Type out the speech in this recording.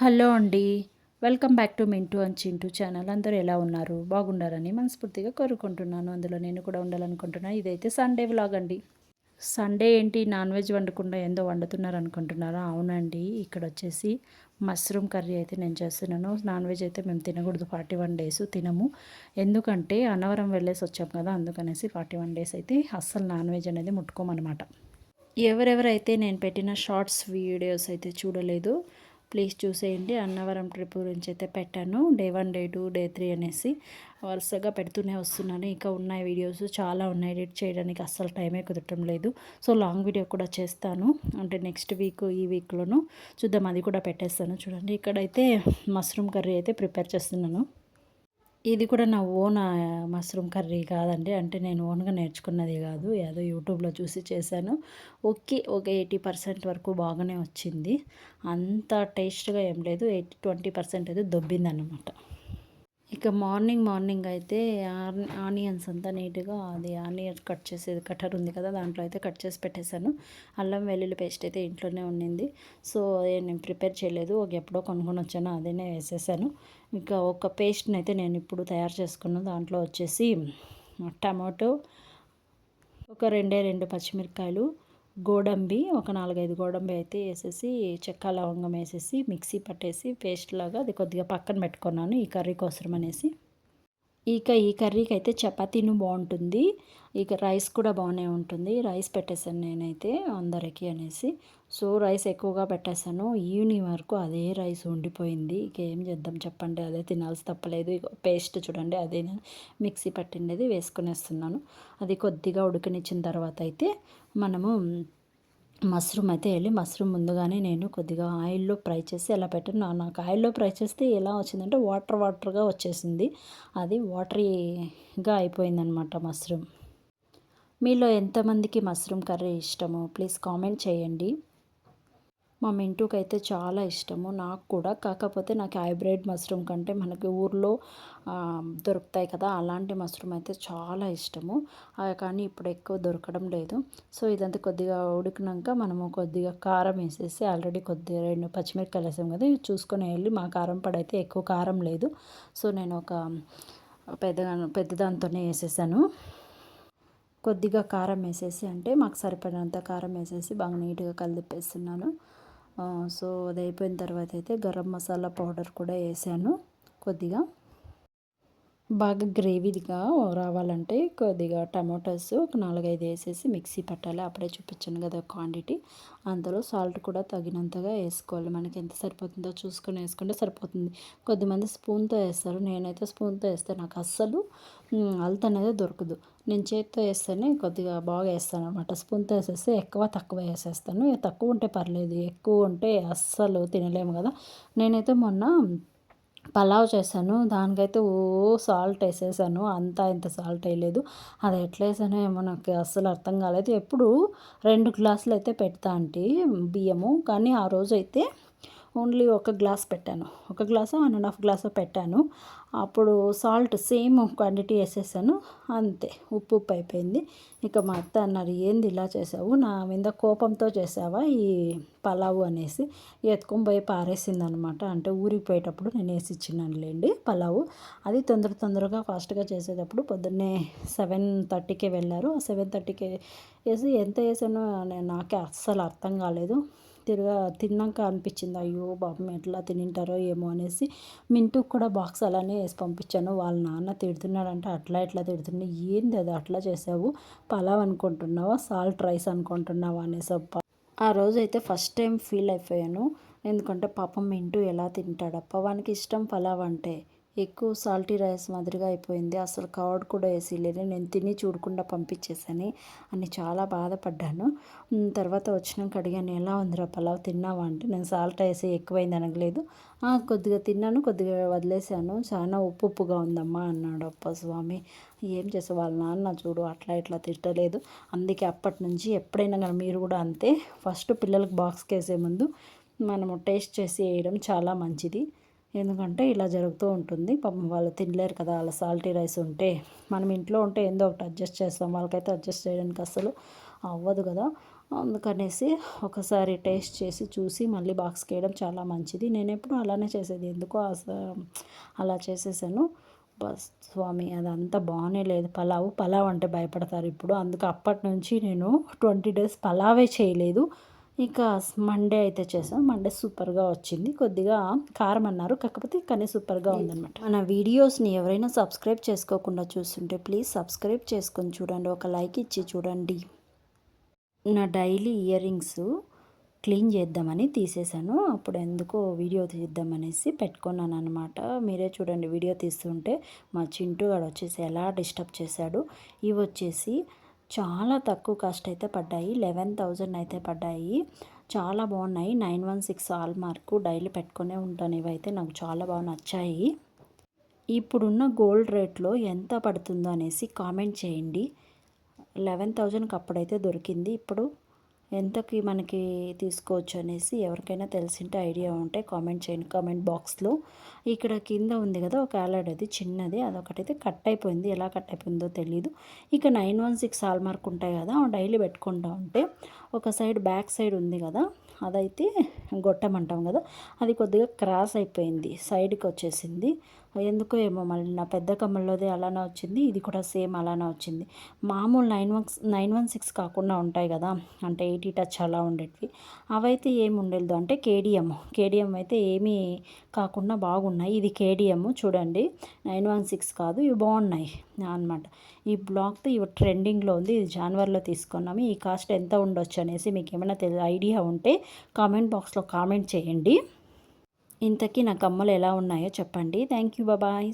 Hello అండి. Welcome back to Mintu and Chintu channel. అందరూ ఎలా ఉన్నారు? బాగుండాలని మనస్ఫూర్తిగా కోరుకుంటున్నాను. అందులో నేను కూడా ఉండాలనుకుంటున్నాను. ఇదైతే సండే వ్లాగ్ అండి. సండే ఏంటి నాన్ వెజ్ వండకుండా ఏందో వండుతున్నారు అనుకుంటున్నారా? అవునండి. ఇక్కడ వచ్చేసి మష్రూమ్ కర్రీ అయితే నేను చేస్తున్నాను. నాన్ వెజ్ అయితే మేము తినకూడదు 41 డేస్ తినము. ఎందుకంటే అన్నవరం వెళ్ళేసి వచ్చాం కదా, అందుకనేసి 41 డేస్ అయితే అస్సలు నాన్ వెజ్ అనేది ముట్టుకోమన్నమాట. ఎవరెవరైతే నేను పెట్టిన షార్ట్స్ వీడియోస్ అయితే చూడలేదు, ప్లీజ్ చూసేయండి. అన్నవరం ట్రిప్ గురించి అయితే పెట్టాను. డే 1, డే 2, డే 3 అనేసి వరుసగా పెడుతూనే వస్తున్నాను. ఇంకా ఉన్నాయి వీడియోస్ చాలా ఉన్నాయి, ఎడిట్ చేయడానికి అస్సలు టైమే కుదరటం లేదు. సో లాంగ్ వీడియో కూడా చేస్తాను, అంటే నెక్స్ట్ వీక్ ఈ వీక్లోను చూద్దాం, అది కూడా పెట్టేస్తాను. చూడండి, ఇక్కడైతే మష్రూమ్ కర్రీ అయితే ప్రిపేర్ చేస్తున్నాను. ఇది కూడా నా ఓన్ మష్రూమ్ కర్రీ కాదండి. అంటే నేను ఓన్గా నేర్చుకున్నది కాదు, ఏదో యూట్యూబ్లో చూసి చేశాను. ఓకే, ఒక 80% వరకు బాగానే వచ్చింది. అంత టేస్ట్గా ఏం లేదు, 20% అయితే దొబ్బిందన్నమాట. ఇక మార్నింగ్ అయితే ఆనియన్స్ అంతా నీట్గా, అది ఆనియన్ కట్ చేసేది కటర్ ఉంది కదా, దాంట్లో అయితే కట్ చేసి పెట్టేశాను. అల్లం వెల్లుల్లి పేస్ట్ అయితే ఇంట్లోనే ఉండింది. సో నేను ప్రిపేర్ చేయలేదు, ఒక ఎప్పుడో కొనుక్కొని వచ్చాను, అదేనే వేసేసాను. ఇంకా ఒక పేస్ట్ని అయితే నేను ఇప్పుడు తయారు చేసుకున్నాను. దాంట్లో వచ్చేసి టమాటో, ఒక రెండు పచ్చిమిరపకాయలు, గోడంబి, ఒక 4-5 గోడంబి అయితే వేసేసి చెక్క లవంగం వేసేసి మిక్సీ పట్టేసి పేస్ట్ లాగా అది కొద్దిగా పక్కన పెట్టుకున్నాను ఈ కర్రీ కోసం అనేసి. ఇక ఈ కర్రీకి అయితే చపాతీను బాగుంటుంది, ఇక రైస్ కూడా బాగానే ఉంటుంది. రైస్ పెట్టేశాను నేనైతే అందరికీ అనేసి. సో రైస్ ఎక్కువగా పెట్టేశాను. ఈవినింగ్ వరకు అదే రైస్ ఉండిపోయింది. ఇక ఏం చేద్దాం చెప్పండి, అదే తినాల్సి తప్పలేదు. ఇక పేస్ట్ చూడండి, అదే మిక్సీ పట్టిండేది వేసుకునేస్తున్నాను. అది కొద్దిగా ఉడకనిచ్చిన తర్వాత అయితే మనము మష్రూమ్ అయితే మష్రూమ్ ముందుగానే నేను కొద్దిగా ఆయిల్లో ఫ్రై చేసి అలా పెట్టాను. నాకు ఆయిల్లో ఫ్రై చేస్తే ఎలా వచ్చిందంటే వాటర్గా వచ్చేసింది, అది వాటరీగా అయిపోయిందనమాట మష్రూమ్. మీలో ఎంతమందికి మష్రూమ్ కర్రీ ఇష్టమో ప్లీజ్ కామెంట్ చేయండి. మా మింటూకి అయితే చాలా ఇష్టము, నాకు కూడా. కాకపోతే నాకు హైబ్రిడ్ మష్రూమ్ కంటే మనకి ఊర్లో దొరుకుతాయి కదా, అలాంటి మష్రూమ్ అయితే చాలా ఇష్టము. కానీ ఇప్పుడు ఎక్కువ దొరకడం లేదు. సో ఇదంతా కొద్దిగా ఉడికినాక మనము కొద్దిగా కారం వేసేసి, ఆల్రెడీ కొద్దిగా 2 పచ్చిమిరపకాయలు వేసాం కదా, ఇవి చూసుకొని వెళ్ళి, మా కారం పడైతే ఎక్కువ కారం లేదు. సో నేను ఒక పెద్ద దాంతోనే వేసేసాను. కొద్దిగా కారం వేసేసి, అంటే మాకు సరిపడినంత కారం వేసేసి బాగా నీట్గా కలిపేస్తున్నాను. సో అది అయిపోయిన తర్వాత అయితే గరం మసాలా పౌడర్ కూడా వేసాను కొద్దిగా. బాగా గ్రేవీగా రావాలంటే కొద్దిగా టమాటోస్ ఒక 4-5 వేసేసి మిక్సీ పట్టాలి. అప్పుడే చూపించాను కదా క్వాంటిటీ. అందులో సాల్ట్ కూడా తగినంతగా వేసుకోవాలి. మనకి ఎంత సరిపోతుందో చూసుకొని వేసుకుంటే సరిపోతుంది. కొద్దిమంది స్పూన్తో వేస్తారు, నేనైతే స్పూన్తో వేస్తే నాకు అస్సలు అల్త అనేది దొరకదు. నేను చేతితో వేస్తేనే కొద్దిగా బాగా వేస్తాను అనమాట. స్పూన్తో వేసేస్తే ఎక్కువ తక్కువ వేసేస్తాను. తక్కువ ఉంటే పర్లేదు, ఎక్కువ ఉంటే అస్సలు తినలేము కదా. నేనైతే మొన్న పలావ్ చేశాను, దానికైతే సాల్ట్ వేసేసాను, అంతా ఇంత సాల్ట్ వేయలేదు. అది ఎట్లా వేసానో ఏమో నాకు అస్సలు అర్థం కాలేదు. ఎప్పుడు 2 గ్లాసులు అయితే పెడతా అంటే బియ్యము, కానీ ఆ రోజు అయితే ఓన్లీ 1 గ్లాస్ పెట్టాను, 1 గ్లాసు 1.5 గ్లాసు పెట్టాను. అప్పుడు సాల్ట్ సేమ్ క్వాంటిటీ వేసేసాను, అంతే ఉప్పు అయిపోయింది. ఇక మా అత్త అన్నారు, ఏంది ఇలా చేసావు, నా మీద కోపంతో చేసావా ఈ పలావు అనేసి ఎత్తుకొని పోయి పారేసింది అనమాట. అంటే ఊరికి పోయేటప్పుడు నేను వేసి ఇచ్చినానులేండి పలావు. అది తొందరగా ఫాస్ట్గా చేసేటప్పుడు పొద్దున్నే 7:30కే వెళ్ళారు. ఆ 7:30కే వేసి ఎంత వేసానో నాకే అస్సలు అర్థం కాలేదు. తిన్నాక అనిపించింది, అయ్యో పాపం ఎట్లా తినింటారో ఏమో అనేసి. మింటూకి కూడా బాక్స్ అలానే వేసి పంపించాను. వాళ్ళ నాన్న తిడుతున్నాడంటే, అట్లా ఎట్లా తిడుతున్నా, ఏంది అది అట్లా చేసావు, పలావ్ అనుకుంటున్నావా, సాల్ట్ రైస్ అనుకుంటున్నావా అనేసి. ఆ రోజైతే ఫస్ట్ టైం ఫీల్ అయిపోయాను. ఎందుకంటే పాపం మింటూ ఎలా తింటాడప్ప, వానికి ఇష్టం పలావ్ అంటే. ఎక్కువ సాల్టీ రైస్ మాదిరిగా అయిపోయింది, అసలు కర్డ్ కూడా వేసిలేదు. నేను తిని చూడకుండా పంపించేసాను అని చాలా బాధపడ్డాను. తర్వాత వచ్చినాక అడిగాను, ఎలా ఉందిరా పలావ్, తిన్నావా అంటే, నేను సాల్ట్ వేసి ఎక్కువైంది అనగలేదు, కొద్దిగా తిన్నాను, కొద్దిగా వదిలేసాను, చాలా ఉప్పుగా ఉందమ్మా అన్నాడు. అప్ప స్వామి, ఏం చేసే, వాళ్ళ నాన్న చూడు అట్లా ఇట్లా తిట్టలేదు. అందుకే అప్పటి నుంచి ఎప్పుడైనా కానీ మీరు కూడా అంతే, ఫస్ట్ పిల్లలకు బాక్స్కి వేసే ముందు మనము టేస్ట్ చేసి వేయడం చాలా మంచిది. ఎందుకంటే ఇలా జరుగుతూ ఉంటుంది, పాపం వాళ్ళు తినలేరు కదా, అలా సాల్టీ రైస్ ఉంటే. మనం ఇంట్లో ఉంటే ఏందో ఒకటి అడ్జస్ట్ చేస్తాం, వాళ్ళకైతే అడ్జస్ట్ చేయడానికి అస్సలు అవ్వదు కదా. అందుకనేసి ఒకసారి టేస్ట్ చేసి చూసి మళ్ళీ బాక్స్కి వేయడం చాలా మంచిది. నేను ఎప్పుడు అలానే చేసేది, ఎందుకో అలా చేసేసాను. బస్ స్వామి అదంతా బాగానే లేదు. పలావ్ అంటే భయపడతారు ఇప్పుడు. అందుకు అప్పటి నుంచి నేను 20 డేస్ పలావే చేయలేదు. ఇక మండే అయితే చేసాం. మండే సూపర్గా వచ్చింది. కొద్దిగా కారం అన్నారు, కాకపోతే కానీ సూపర్గా ఉందన్నమాట. మన వీడియోస్ని ఎవరైనా సబ్స్క్రైబ్ చేసుకోకుండా చూస్తుంటే ప్లీజ్ సబ్స్క్రైబ్ చేసుకొని చూడండి, ఒక లైక్ ఇచ్చి చూడండి. నా డైలీ ఇయర్ రింగ్స్ క్లీన్ చేద్దామని తీసేసాను. అప్పుడు ఎందుకో వీడియో తీద్దామనేసి పెట్టుకున్నాను అనమాట. మీరే చూడండి, వీడియో తీస్తుంటే మా చింటూ గాడు వచ్చేసి ఎలా డిస్టర్బ్ చేశాడు. ఇవి వచ్చేసి చాలా తక్కువ కాస్ట్ అయితే పడ్డాయి, 11,000 అయితే పడ్డాయి. చాలా బాగున్నాయి. 916 హాల్ మార్కు. డైలీ పెట్టుకునే ఉంటాను. ఇవైతే నాకు చాలా బాగా నచ్చాయి. ఇప్పుడున్న గోల్డ్ రేట్లో ఎంత పడుతుందో అనేసి కామెంట్ చేయండి. 11,000కి అప్పుడైతే దొరికింది. ఇప్పుడు ఎంతకి మనకి తీసుకోవచ్చు అనేసి ఎవరికైనా తెలిసింటే ఐడియా ఉంటే కామెంట్ చేయండి కామెంట్ బాక్స్లో. ఇక్కడ కింద ఉంది కదా ఒక ఆలడ్, అది చిన్నది, అదొకటైతే కట్ అయిపోయింది. ఎలా కట్ అయిపోయిందో తెలీదు. ఇక 916 హాల్ మార్క్ ఉంటాయి కదా, డైలీ పెట్టుకుంటా ఉంటే ఒక సైడ్ బ్యాక్ సైడ్ ఉంది కదా, అదైతే గొట్టమంటాం కదా, అది కొద్దిగా క్రాస్ అయిపోయింది, సైడ్కి వచ్చేసింది. ఎందుకో ఏమో మళ్ళీ నా పెద్ద కమ్మల్లోదే అలానే వచ్చింది, ఇది కూడా సేమ్ అలానే వచ్చింది. మామూలు 916 కాకుండా ఉంటాయి కదా, అంటే 80 టచ్ అలా ఉండేటివి, అవైతే ఏమి ఉండలేదు. అంటే కేడిఎం అయితే ఏమీ కాకుండా బాగున్నాయి. ఇది కేడిఎం చూడండి, 916 కాదు, ఇవి బాగున్నాయి అనమాట. ఈ బ్లాక్తో ఇవి ట్రెండింగ్లో ఉంది. ఇది జనవరిలో తీసుకున్నాము. ఈ కాస్ట్ ఎంత ఉండొచ్చు అనేసి మీకు ఏమైనా ఐడియా ఉంటే కామెంట్ బాక్స్లో కామెంట్ చేయండి. ఇంతకీ నా కమ్మలు ఎలా ఉన్నాయో చెప్పండి. Thank you, bye.